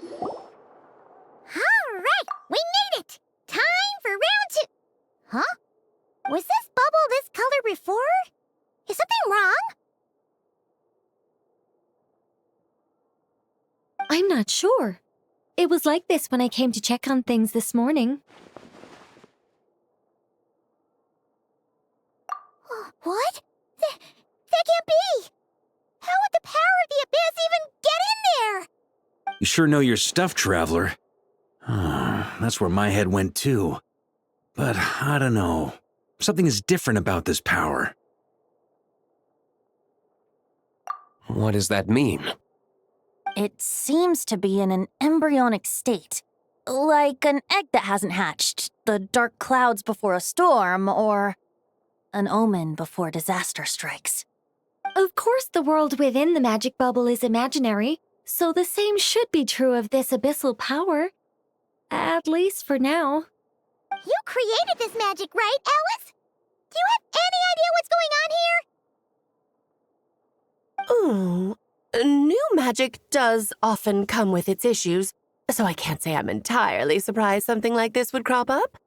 All right, we made it! Time for round 2. Huh? Was this bubble this color before? Is something wrong? I'm not sure. It was like this when I came to check on things this morning. What? That can't be! How would the power of the abyss even get in there? You sure know your stuff, Traveler. That's where my head went too. But I don't know. Something is different about this power. What does that mean? It seems to be in an embryonic state. Like an egg that hasn't hatched, the dark clouds before a storm, or an omen before disaster strikes. Of course, the world within the magic bubble is imaginary, so the same should be true of this abyssal power. At least for now. You created this magic, right, Alice? Do you have any idea what's going on here? New magic does often come with its issues, so I can't say I'm entirely surprised something like this would crop up.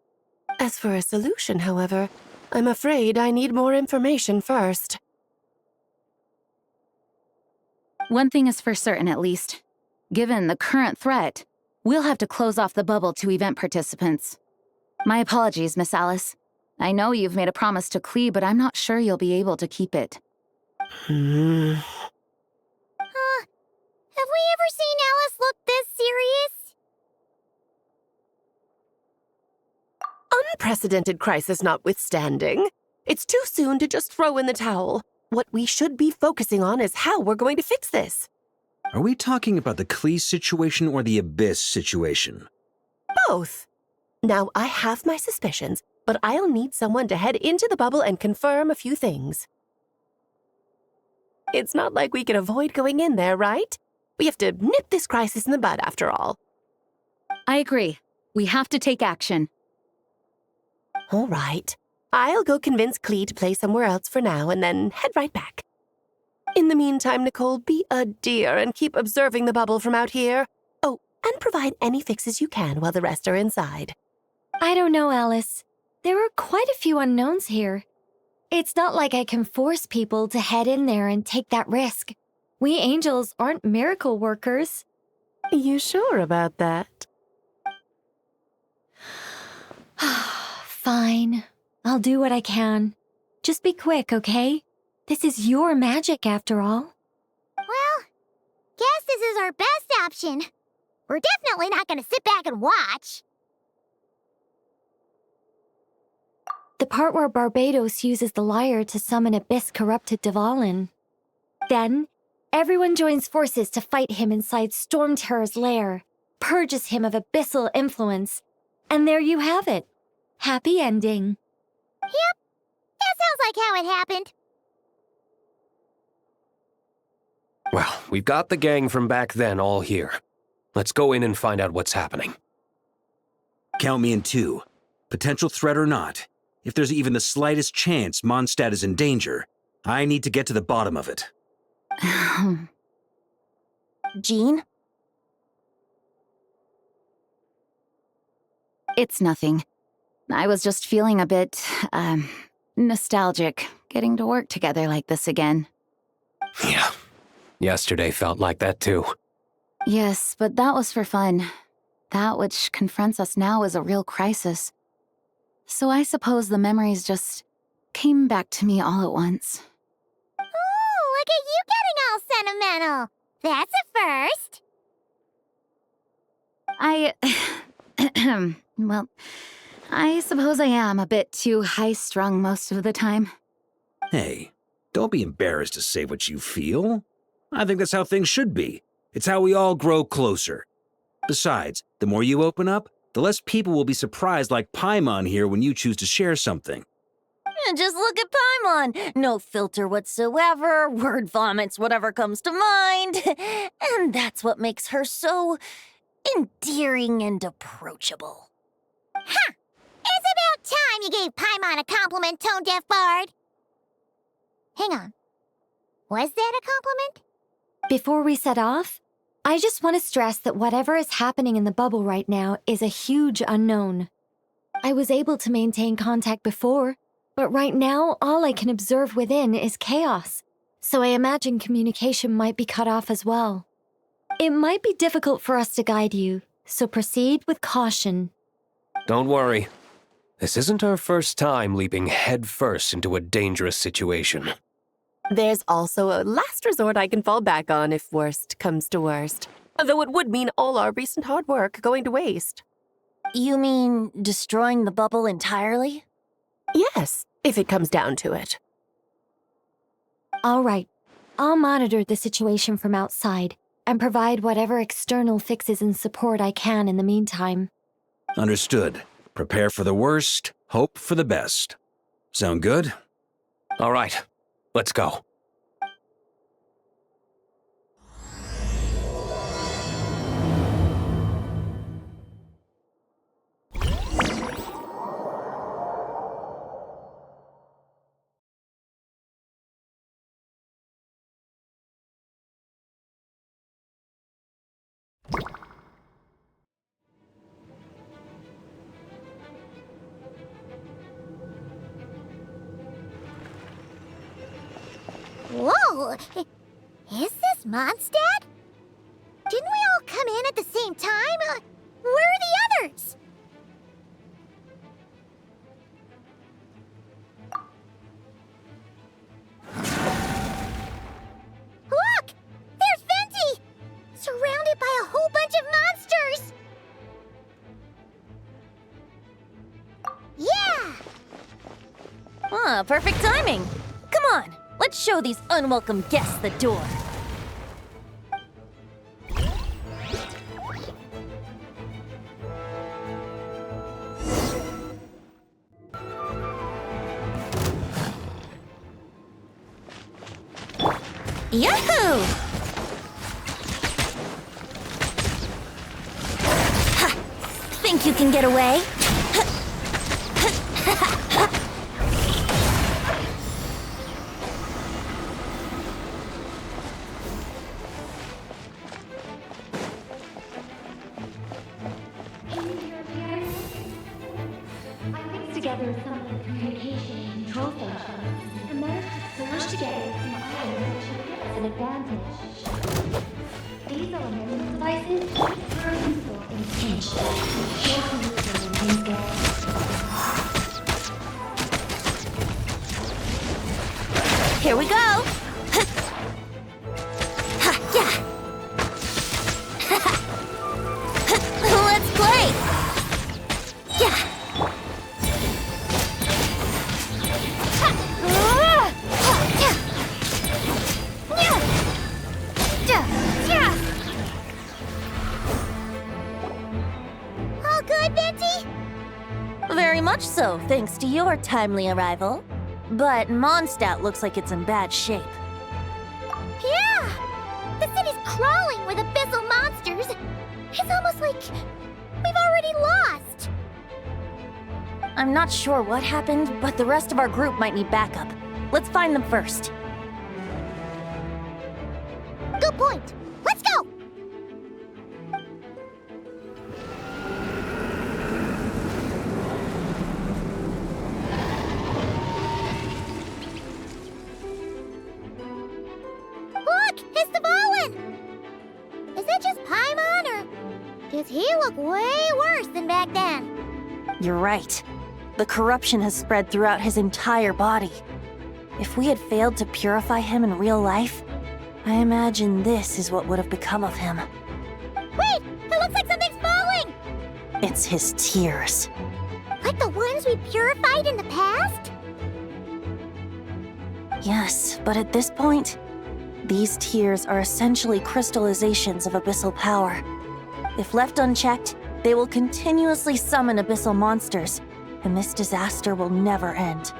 As for a solution, however, I'm afraid I need more information first. One thing is for certain, at least. Given the current threat, we'll have to close off the bubble to event participants. My apologies, Miss Alice. I know you've made a promise to Klee, but I'm not sure you'll be able to keep it. Have we ever seen Alice look this serious? Unprecedented crisis notwithstanding, it's too soon to just throw in the towel. What we should be focusing on is how we're going to fix this. Are we talking about the Klee situation or the Abyss situation? Both. Now, I have my suspicions, but I'll need someone to head into the bubble and confirm a few things. It's not like we can avoid going in there, right? We have to nip this crisis in the bud, after all. I agree. We have to take action. All right. I'll go convince Klee to play somewhere else for now and then head right back. In the meantime, Nicole, be a dear and keep observing the bubble from out here. Oh, and provide any fixes you can while the rest are inside. I don't know, Alice. There are quite a few unknowns here. It's not like I can force people to head in there and take that risk. We angels aren't miracle workers. You sure about that? Fine. I'll do what I can. Just be quick, okay? This is your magic, after all. Well, guess this is our best option. We're definitely not going to sit back and watch. The part where Barbados uses the lyre to summon abyss-corrupted Dvalin. Then, everyone joins forces to fight him inside Storm Terror's lair, purges him of abyssal influence, and there you have it. Happy ending. Yep, that sounds like how it happened. Well, we've got the gang from back then all here. Let's go in and find out what's happening. Count me in 2. Potential threat or not, if there's even the slightest chance Mondstadt is in danger, I need to get to the bottom of it. Jean? It's nothing. I was just feeling a bit, nostalgic, getting to work together like this again. Yeah. Yesterday felt like that too. Yes, but that was for fun. That which confronts us now is a real crisis. So I suppose the memories just came back to me all at once. Ooh, look at you getting all sentimental. That's a first. Well, I suppose I am a bit too high-strung most of the time. Hey, don't be embarrassed to say what you feel. I think that's how things should be. It's how we all grow closer. Besides, the more you open up, the less people will be surprised like Paimon here when you choose to share something. Just look at Paimon. No filter whatsoever, word vomits whatever comes to mind. And that's what makes her so endearing and approachable. Ha! It's about time you gave Paimon a compliment, tone-deaf bard. Hang on. Was that a compliment? Before we set off, I just want to stress that whatever is happening in the bubble right now is a huge unknown. I was able to maintain contact before, but right now all I can observe within is chaos, so I imagine communication might be cut off as well. It might be difficult for us to guide you, so proceed with caution. Don't worry. This isn't our first time leaping headfirst into a dangerous situation. There's also a last resort I can fall back on if worst comes to worst. Though it would mean all our recent hard work going to waste. You mean destroying the bubble entirely? Yes, if it comes down to it. All right, I'll monitor the situation from outside and provide whatever external fixes and support I can in the meantime. Understood. Prepare for the worst, hope for the best. Sound good? All right, let's go. Whoa! Is this Mondstadt? Didn't we all come in at the same time? Where are the others? Look! There's Venti! Surrounded by a whole bunch of monsters! Yeah! Ah, perfect timing. Come on, let's show these unwelcome guests the door. Yahoo! Ha! Think you can get away? Together some communication and control functions and managed to smash together some items which give us an advantage. These elements devices are useful in pinch, short user and things. Here we go! Ha, yeah. Let's play! Yeah! All good, Venti? Very much so, thanks to your timely arrival. But Mondstadt looks like it's in bad shape. Yeah! The city's crawling with abyssal monsters. It's almost like we've already lost. I'm not sure what happened, but the rest of our group might need backup. Let's find them first. Good point. Let's go! Look! It's the Volin! Is that just Paimon, or does he look way worse than back then? You're right. The corruption has spread throughout his entire body. If we had failed to purify him in real life, I imagine this is what would have become of him. Wait! It looks like something's falling! It's his tears. Like the ones we purified in the past? Yes, but at this point, these tears are essentially crystallizations of abyssal power. If left unchecked, they will continuously summon abyssal monsters, and this disaster will never end.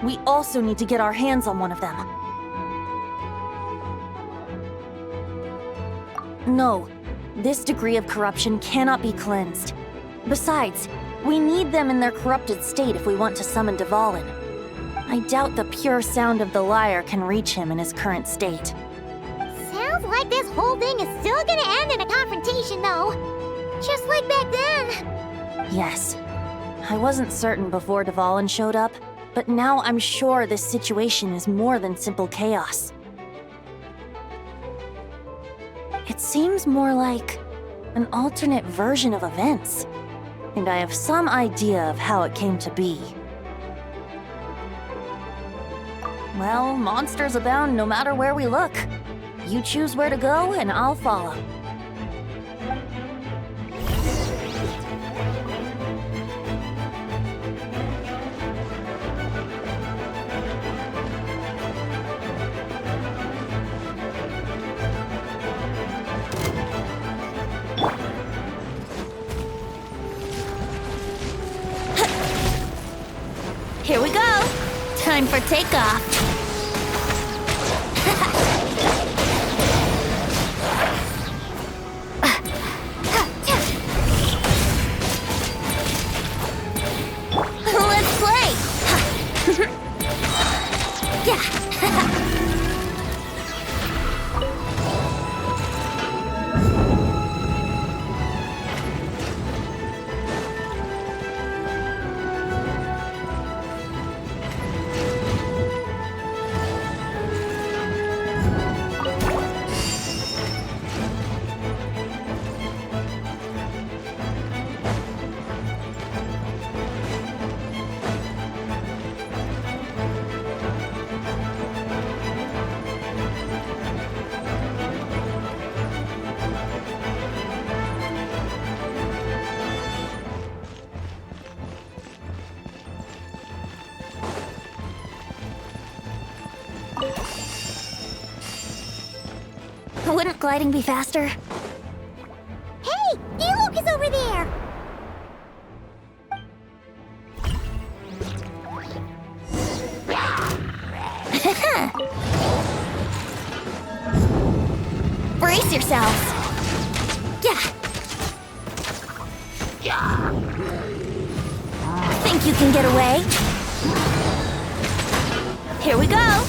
We also need to get our hands on one of them. No, this degree of corruption cannot be cleansed. Besides, we need them in their corrupted state if we want to summon Dvalin. I doubt the pure sound of the lyre can reach him in his current state. Sound Feels like this whole thing is still gonna end in a confrontation, though. Just like back then. Yes. I wasn't certain before Dvalin showed up, but now I'm sure this situation is more than simple chaos. It seems more like an alternate version of events, and I have some idea of how it came to be. Well, monsters abound no matter where we look. You choose where to go, and I'll follow. Here we go! Time for takeoff! Let's play! Yeah! Wouldn't gliding be faster? Hey! Diluc is over there! Brace yourselves! Yeah! Think you can get away? Here we go!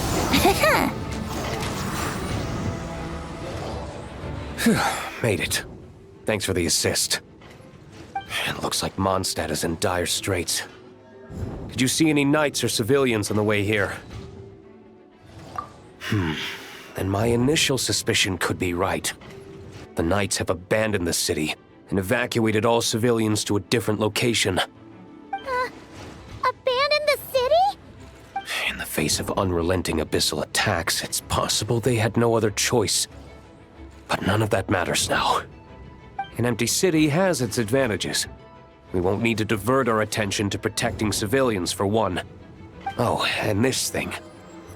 Made it. Thanks for the assist. It looks like Mondstadt is in dire straits. Did you see any knights or civilians on the way here? Then my initial suspicion could be right. The knights have abandoned the city and evacuated all civilians to a different location. Abandon the city? In the face of unrelenting abyssal attacks, it's possible they had no other choice. But none of that matters now. An empty city has its advantages. We won't need to divert our attention to protecting civilians, for one. Oh, and this thing.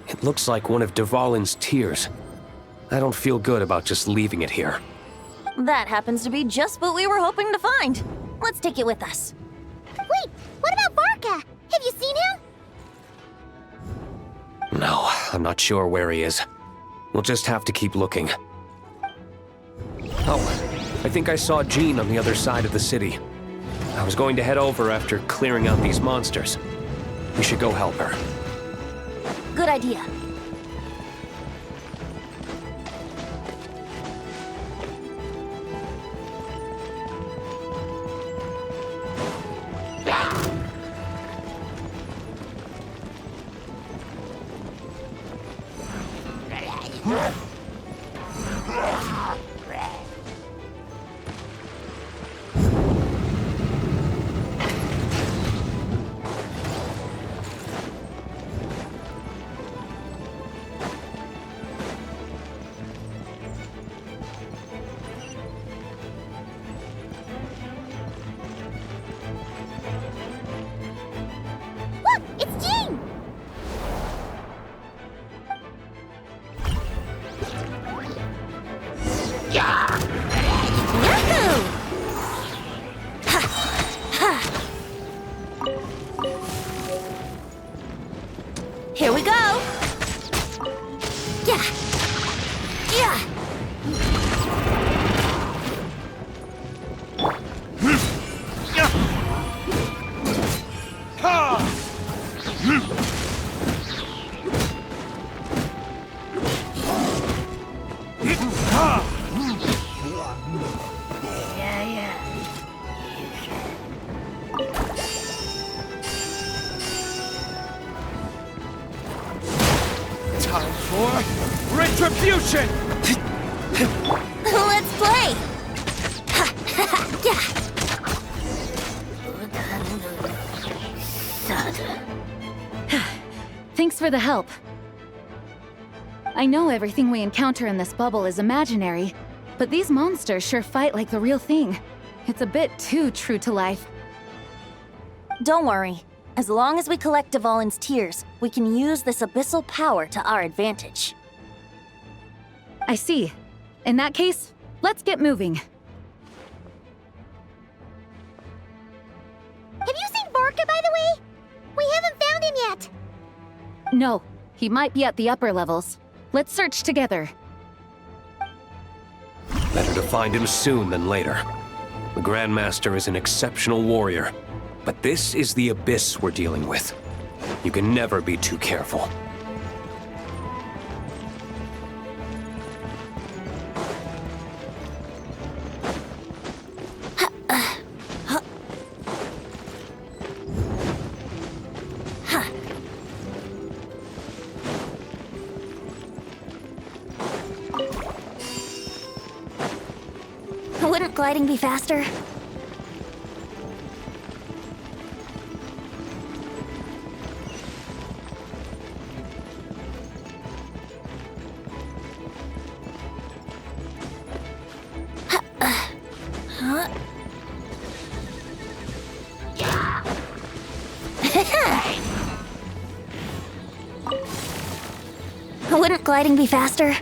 It looks like one of Dvalin's tears. I don't feel good about just leaving it here. That happens to be just what we were hoping to find. Let's take it with us. Wait, what about Varka? Have you seen him? No, I'm not sure where he is. We'll just have to keep looking. Oh, I think I saw Jean on the other side of the city. I was going to head over after clearing out these monsters. We should go help her. Good idea. for retribution! Let's play! Thanks for the help. I know everything we encounter in this bubble is imaginary, but these monsters sure fight like the real thing. It's a bit too true to life. Don't worry. As long as we collect Dvalin's tears, we can use this abyssal power to our advantage. I see. In that case, let's get moving. Have you seen Vorka, by the way? We haven't found him yet. No, he might be at the upper levels. Let's search together. Better to find him soon than later. The Grandmaster is an exceptional warrior, but this is the abyss we're dealing with. You can never be too careful. Wouldn't gliding be faster? Wouldn't gliding be faster?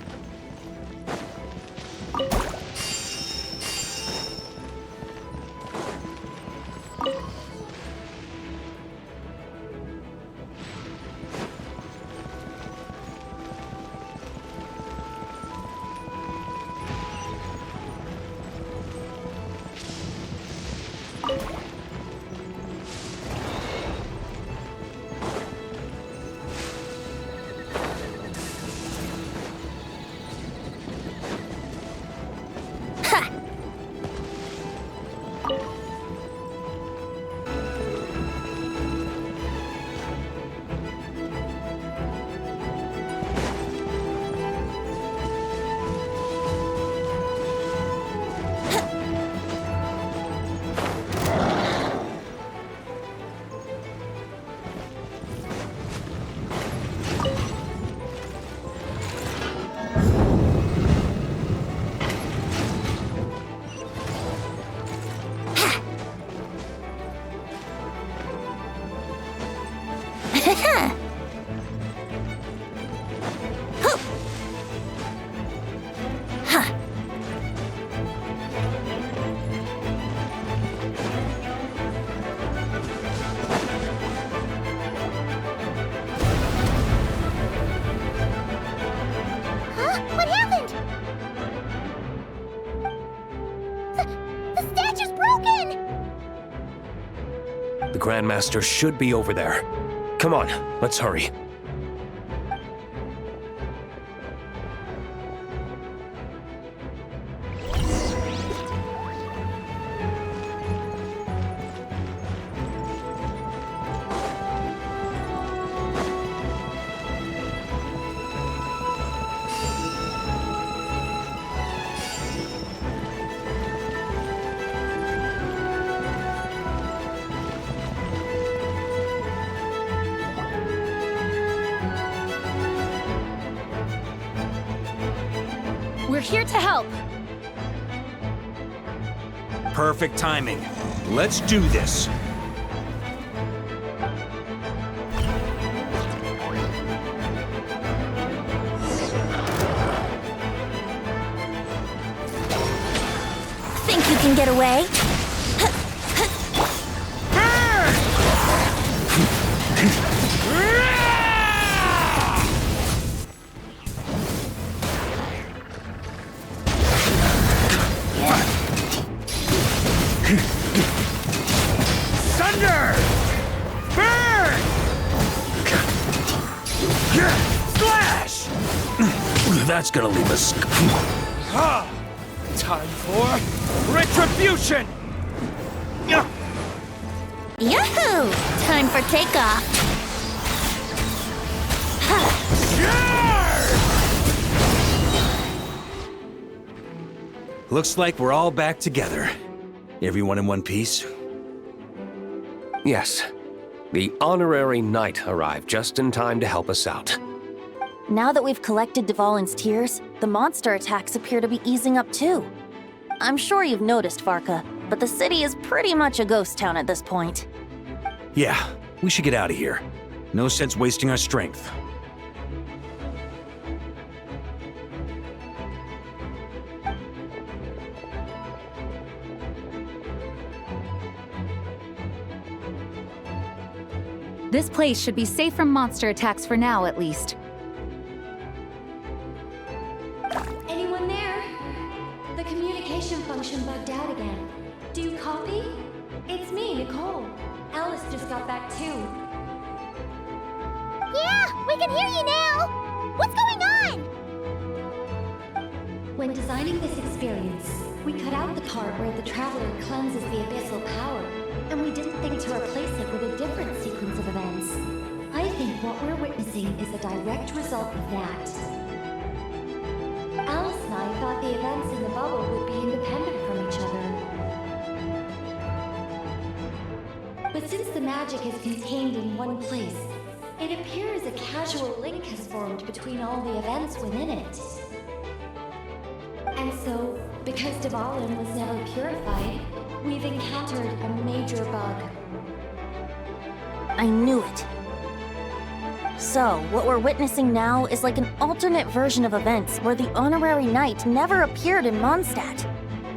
What happened? The statue's broken! The Grandmaster should be over there. Come on, let's hurry. We're here to help. Perfect timing. Let's do this. Think you can get away? Thunder! Burn! Flash! That's gonna leave us. Time for retribution! Yahoo! Time for takeoff. Sure! Looks like we're all back together. Everyone in one piece? Yes. The honorary knight arrived just in time to help us out. Now that we've collected Dvalin's tears, the monster attacks appear to be easing up too. I'm sure you've noticed, Farka, but the city is pretty much a ghost town at this point. Yeah, we should get out of here. No sense wasting our strength. This place should be safe from monster attacks for now, at least. Anyone there? The communication function bugged out again. Do you copy? It's me, Nicole. Alice just got back too. Yeah, we can hear you now! What's going on? When designing this experience, we cut out the part where the traveler cleanses the abyssal power, and we didn't think to replace it with a different sequence of events. I think what we're witnessing is a direct result of that. Alice and I thought the events in the bubble would be independent from each other. But since the magic is contained in one place, it appears a casual link has formed between all the events within it. And so, because Dvalin was never purified, we've encountered a major bug. I knew it. So, what we're witnessing now is like an alternate version of events where the honorary knight never appeared in Mondstadt.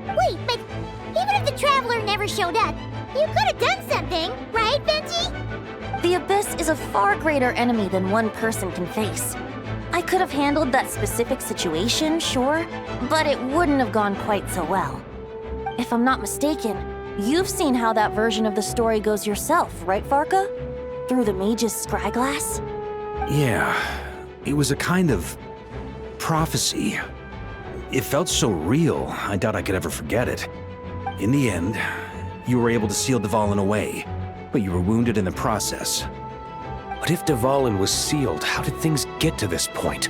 Wait, but even if the Traveler never showed up, you could have done something, right, Venti? The Abyss is a far greater enemy than one person can face. I could have handled that specific situation, sure, but it wouldn't have gone quite so well. If I'm not mistaken, you've seen how that version of the story goes yourself, right, Farka? Through the mage's scryglass? Yeah, it was a kind of prophecy. It felt so real, I doubt I could ever forget it. In the end, you were able to seal Dvalin away, but you were wounded in the process. But if Dvalin was sealed, how did things get to this point?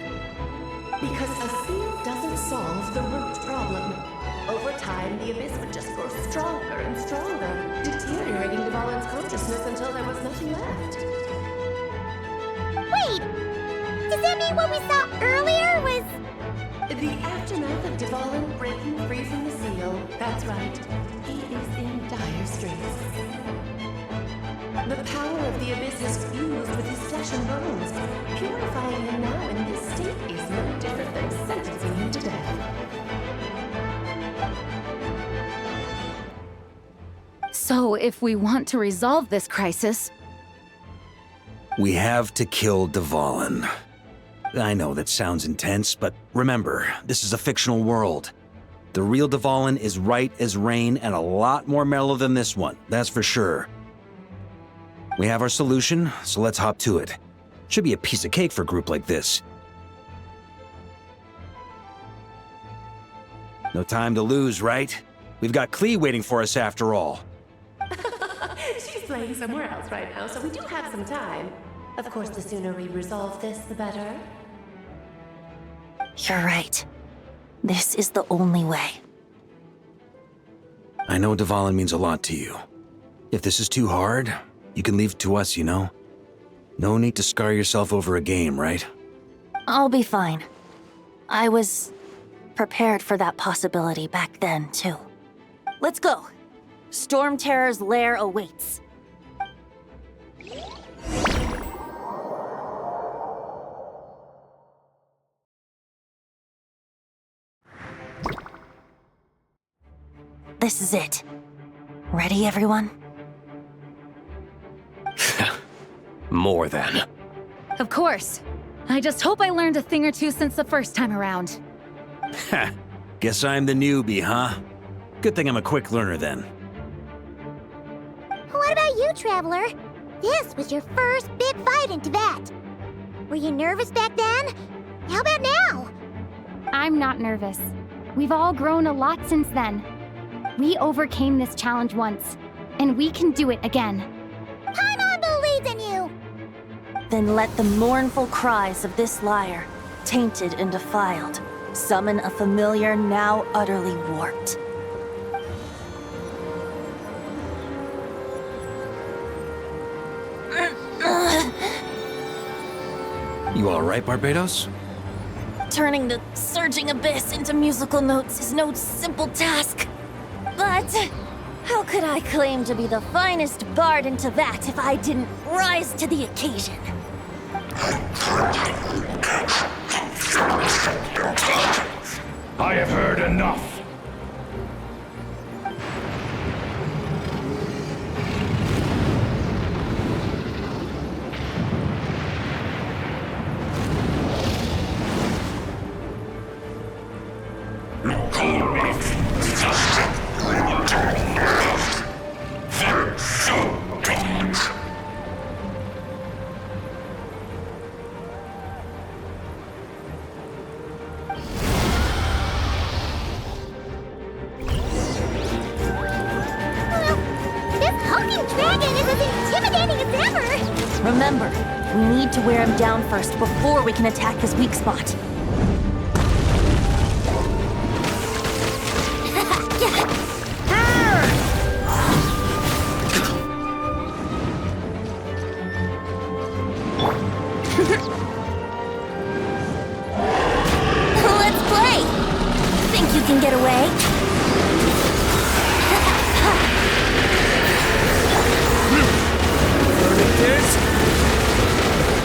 Because a seal doesn't solve the root problem. Over time, the Abyss would just grow stronger and stronger, deteriorating Dvalin's consciousness until there was nothing left. Wait! Does that mean what we saw earlier was... The aftermath of Dvalin breaking free from the seal, that's right. He is in dire straits. The power of the Abyss has fused with his flesh and bones. Purifying him now in this state is no different than sentencing him to death. So, if we want to resolve this crisis, We have to kill Dvalin. I know that sounds intense, but remember, this is a fictional world. The real Dvalin is right as rain and a lot more mellow than this one, that's for sure. We have our solution, so let's hop to it. Should be a piece of cake for a group like this. No time to lose, right? We've got Klee waiting for us after all. She's playing somewhere else right now, so we do have some time. Of course, the sooner we resolve this, the better. You're right. This is the only way. I know Dvalin means a lot to you. If this is too hard, you can leave it to us, you know? No need to scar yourself over a game, right? I'll be fine. I was prepared for that possibility back then, too. Let's go. Storm Terror's lair awaits. This is it. Ready, everyone? More than. of course. I just hope I learned a thing or two since the first time around. Ha! Guess I'm the newbie, huh? Good thing I'm a quick learner then. What about you, Traveler? This was your first big fight in Teyvat. Were you nervous back then? How about now? I'm not nervous. We've all grown a lot since then. We overcame this challenge once, and we can do it again. Paimon believes in you! Then let the mournful cries of this liar, tainted and defiled, Summon a familiar now utterly warped. You all right, Barbados? Turning the surging abyss into musical notes is no simple task. But how could I claim to be the finest bard in Teyvat if I didn't rise to the occasion? I have heard enough. Remember, we need to wear him down first before we can attack his weak spot. Let's play! Think you can get away?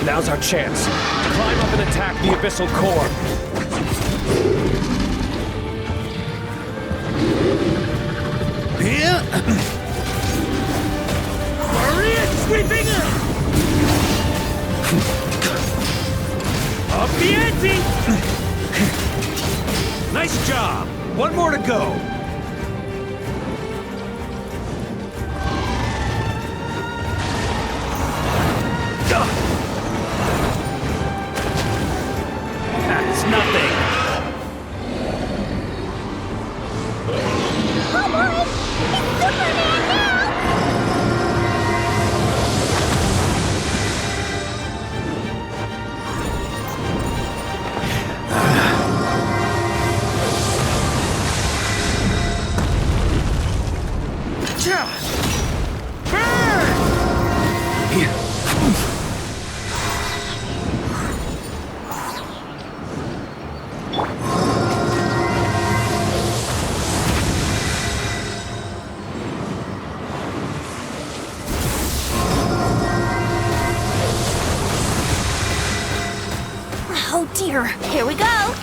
Now's our chance. Climb up and attack the abyssal core. Here? Maria sweeping up the ante! Nice job! One more to go. That's nothing. Oh boy! It's Superman now! Oh dear, here we go!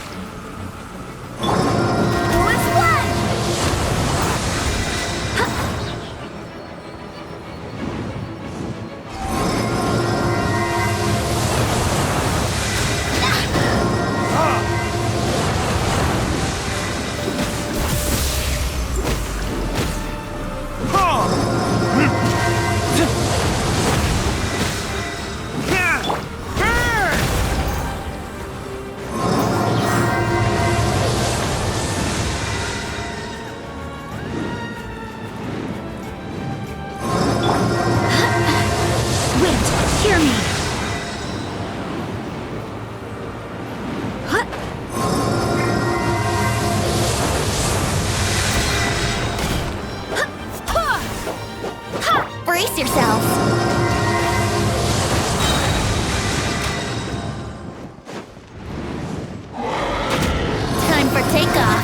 Which one? Hear me. Brace yourselves! Time for takeoff.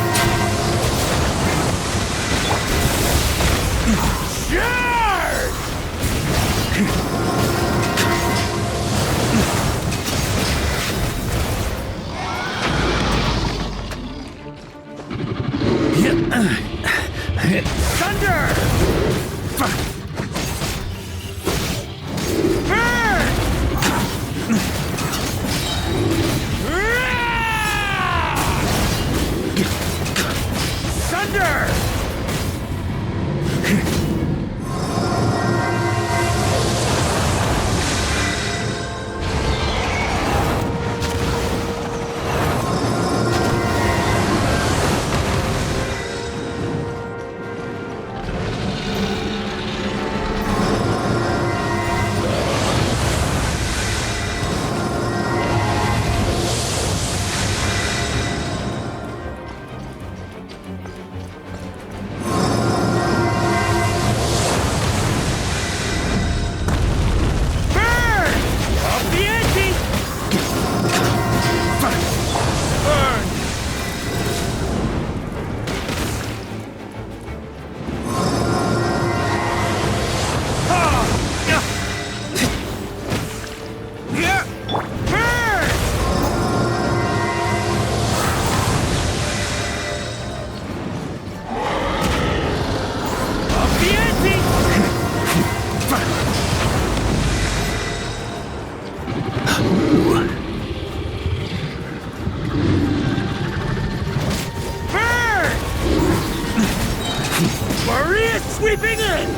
sweeping in!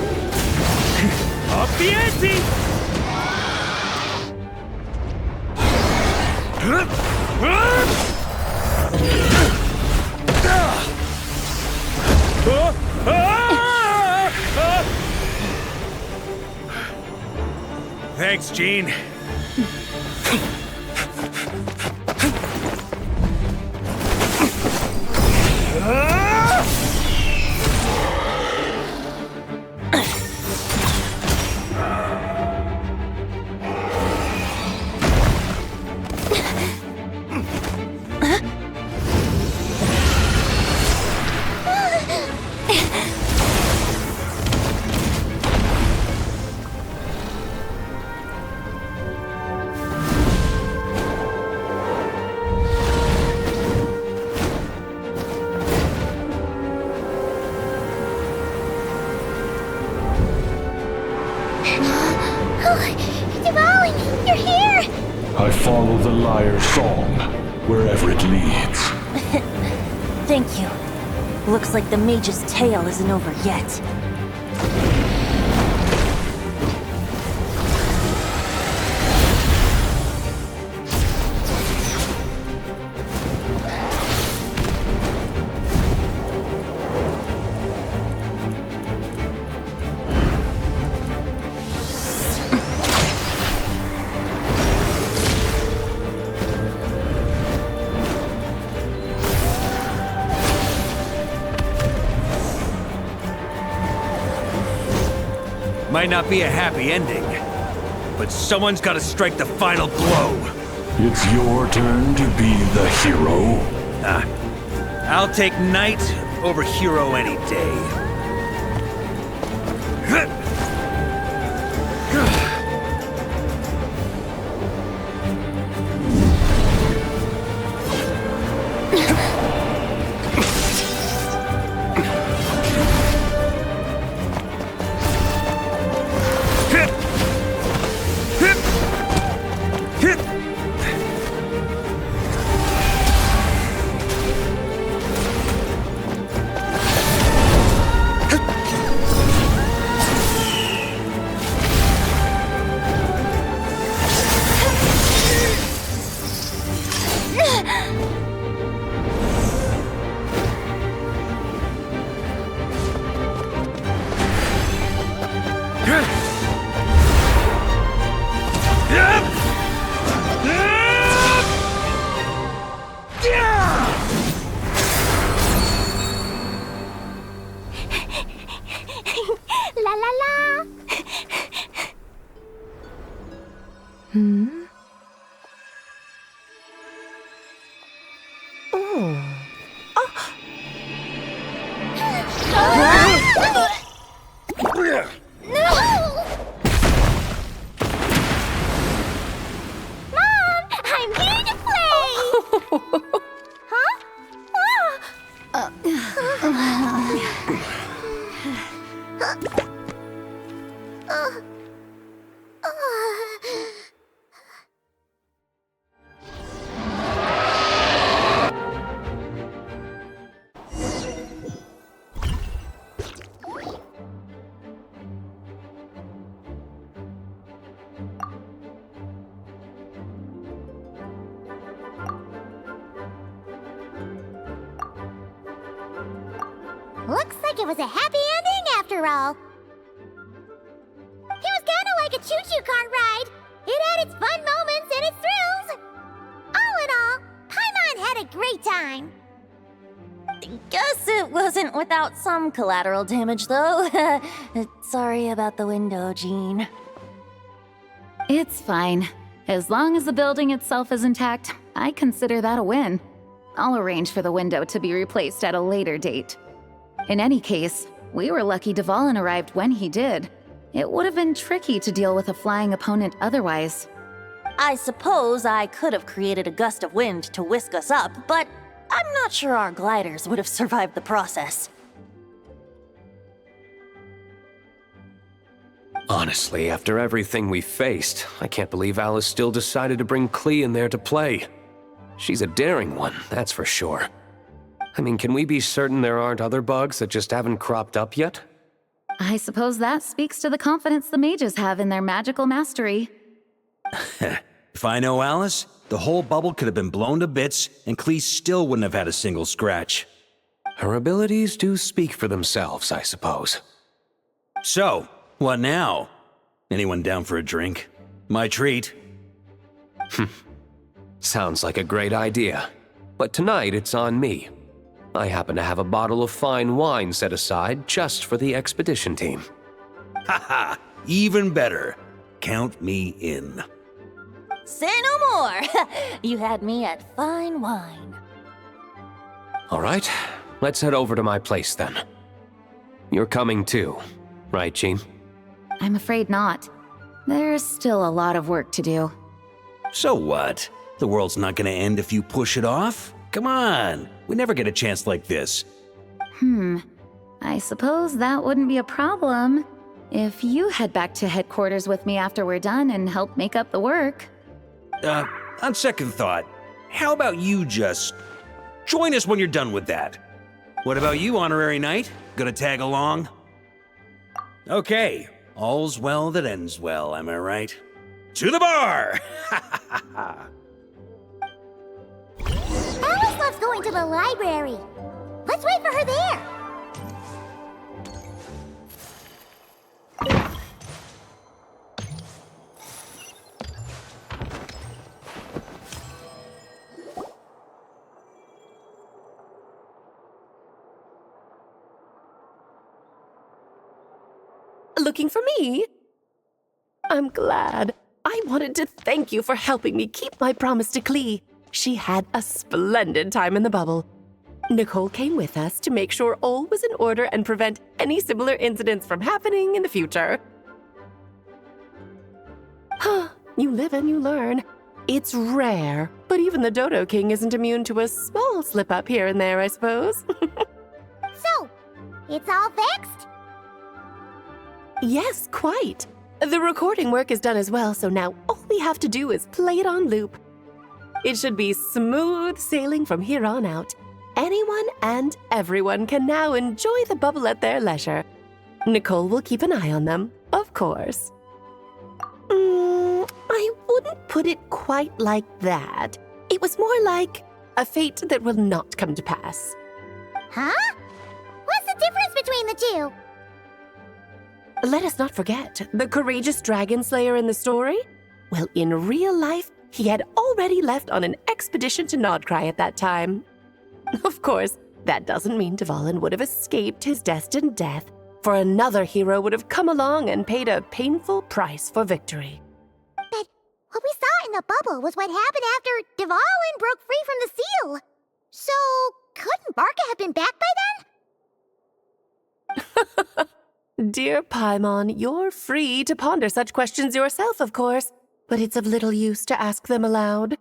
Up the ante! Thanks, Gene. Devouling, you're here! I follow the lyre's song, wherever it leads. Thank you. Looks like the mage's tale isn't over yet. Might not be a happy ending, but someone's got to strike the final blow. It's your turn to be the hero. I'll take knight over hero any day. La la la! Looks like it was a happy ending after all. It was kinda like a choo-choo cart ride. It had its fun moments and its thrills. All in all, Paimon had a great time. Guess it wasn't without some collateral damage, though. Sorry about the window, Jean. It's fine. As long as the building itself is intact, I consider that a win. I'll arrange for the window to be replaced at a later date. In any case, we were lucky Dvalin arrived when he did. It would have been tricky to deal with a flying opponent otherwise. I suppose I could have created a gust of wind to whisk us up, but I'm not sure our gliders would have survived the process. Honestly, after everything we faced, I can't believe Alice still decided to bring Klee in there to play. She's a daring one, that's for sure. I mean, can we be certain there aren't other bugs that just haven't cropped up yet? I suppose that speaks to the confidence the mages have in their magical mastery. If I know Alice, the whole bubble could have been blown to bits, and Klee still wouldn't have had a single scratch. Her abilities do speak for themselves, I suppose. So, what now? Anyone down for a drink? My treat. Sounds like a great idea. But tonight it's on me. I happen to have a bottle of fine wine set aside just for the expedition team. Haha, even better. Count me in. Say no more. You had me at fine wine. All right, let's head over to my place then. You're coming too, right, Jean? I'm afraid not. There's still a lot of work to do. So what? The world's not gonna end if you push it off? Come on, we never get a chance like this. I suppose that wouldn't be a problem if you head back to headquarters with me after we're done and help make up the work. On second thought, how about you just join us when you're done with that? What about you, Honorary Knight? Gonna tag along? Okay, all's well that ends well, am I right? To the bar! Alice loves going to the library. Let's wait for her there. Looking for me? I'm glad. I wanted to thank you for helping me keep my promise to Klee. She had a splendid time in the bubble. Nicole came with us to make sure all was in order and prevent any similar incidents from happening in the future. You live and you learn. It's rare, but even the Dodo King isn't immune to a small slip-up here and there, I suppose. So, it's all fixed? Yes, quite. The recording work is done as well, so now all we have to do is play it on loop. It should be smooth sailing from here on out. Anyone and everyone can now enjoy the bubble at their leisure. Nicole will keep an eye on them, of course. I wouldn't put it quite like that. It was more like a fate that will not come to pass. Huh? What's the difference between the two? Let us not forget the courageous dragon slayer in the story. Well, in real life, he had already left on an expedition to Nodcry at that time. Of course, that doesn't mean Dvalin would have escaped his destined death, for another hero would have come along and paid a painful price for victory. But what we saw in the bubble was what happened after Dvalin broke free from the seal. So, couldn't Barca have been back by then? Dear Paimon, you're free to ponder such questions yourself, of course, but it's of little use to ask them aloud.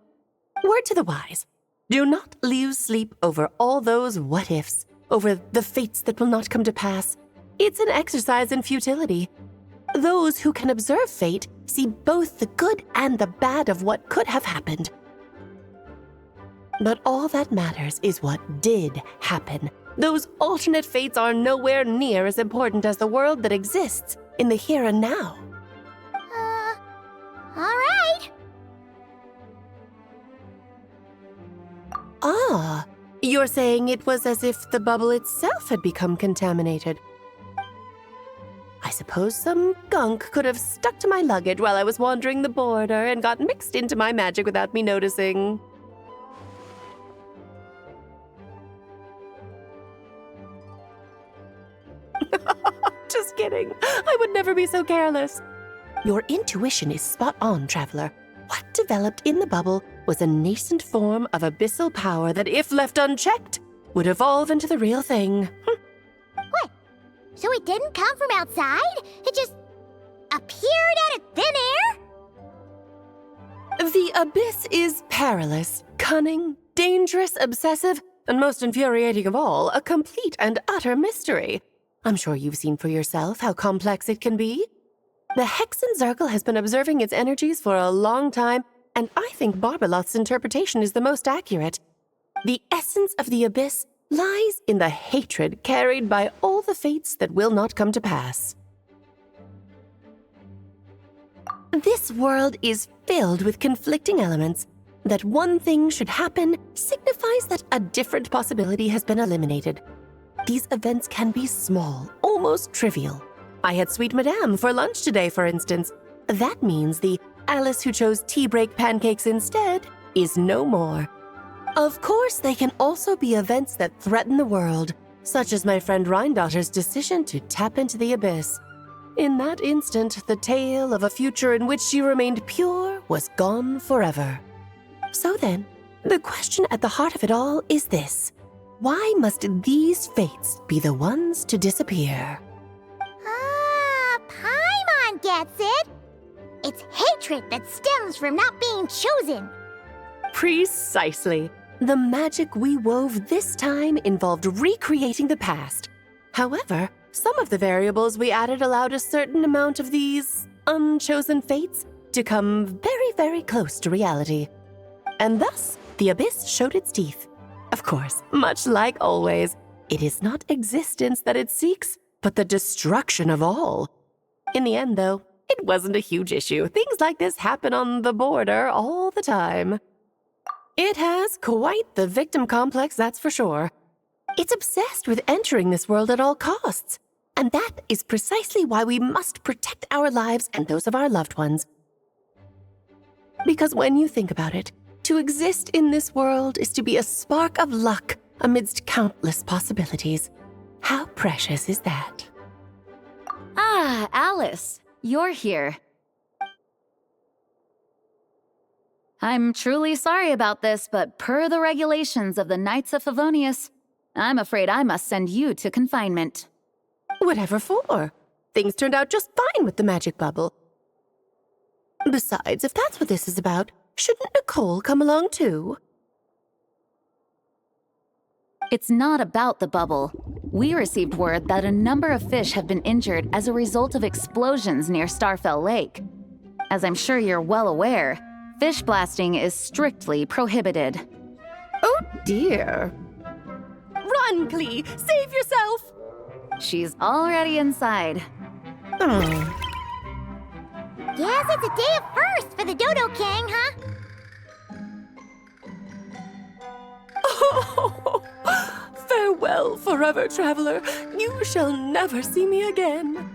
Word to the wise, do not lose sleep over all those what-ifs, over the fates that will not come to pass. It's an exercise in futility. Those who can observe fate see both the good and the bad of what could have happened. But all that matters is what did happen. Those alternate fates are nowhere near as important as the world that exists in the here and now. All right. Ah, you're saying it was as if the bubble itself had become contaminated. I suppose some gunk could have stuck to my luggage while I was wandering the border and got mixed into my magic without me noticing. Just kidding. I would never be so careless. Your intuition is spot on, Traveler. What developed in the bubble was a nascent form of abyssal power that, if left unchecked, would evolve into the real thing. What? So it didn't come from outside? It just appeared out of thin air? The abyss is perilous, cunning, dangerous, obsessive, and most infuriating of all, a complete and utter mystery. I'm sure you've seen for yourself how complex it can be. The Hexen Circle has been observing its energies for a long time, and I think Barbeloth's interpretation is the most accurate. The essence of the abyss lies in the hatred carried by all the fates that will not come to pass. This world is filled with conflicting elements. That one thing should happen signifies that a different possibility has been eliminated. These events can be small, almost trivial. I had Sweet Madame for lunch today, for instance. That means the Alice who chose tea break pancakes instead is no more. Of course, they can also be events that threaten the world, such as my friend Rhindotter's decision to tap into the abyss. In that instant, the tale of a future in which she remained pure was gone forever. So then, the question at the heart of it all is this. Why must these fates be the ones to disappear? Ah, Paimon gets it! It's hatred that stems from not being chosen. Precisely. The magic we wove this time involved recreating the past. However, some of the variables we added allowed a certain amount of these unchosen fates to come very, very close to reality. And thus, the abyss showed its teeth. Of course, much like always, it is not existence that it seeks, but the destruction of all. In the end, though, it wasn't a huge issue. Things like this happen on the border all the time. It has quite the victim complex, that's for sure. It's obsessed with entering this world at all costs. And that is precisely why we must protect our lives and those of our loved ones. Because when you think about it, to exist in this world is to be a spark of luck amidst countless possibilities. How precious is that? Ah, Alice, you're here. I'm truly sorry about this, but per the regulations of the Knights of Favonius, I'm afraid I must send you to confinement. Whatever for? Things turned out just fine with the magic bubble. Besides, if that's what this is about, shouldn't Nicole come along too? It's not about the bubble. We received word that a number of fish have been injured as a result of explosions near Starfell Lake. As I'm sure you're well aware, fish blasting is strictly prohibited. Oh dear. Run, Klee! Save yourself! She's already inside. Guess it's a day of first for the Dodo King, huh? Oh, farewell, forever traveler. You shall never see me again.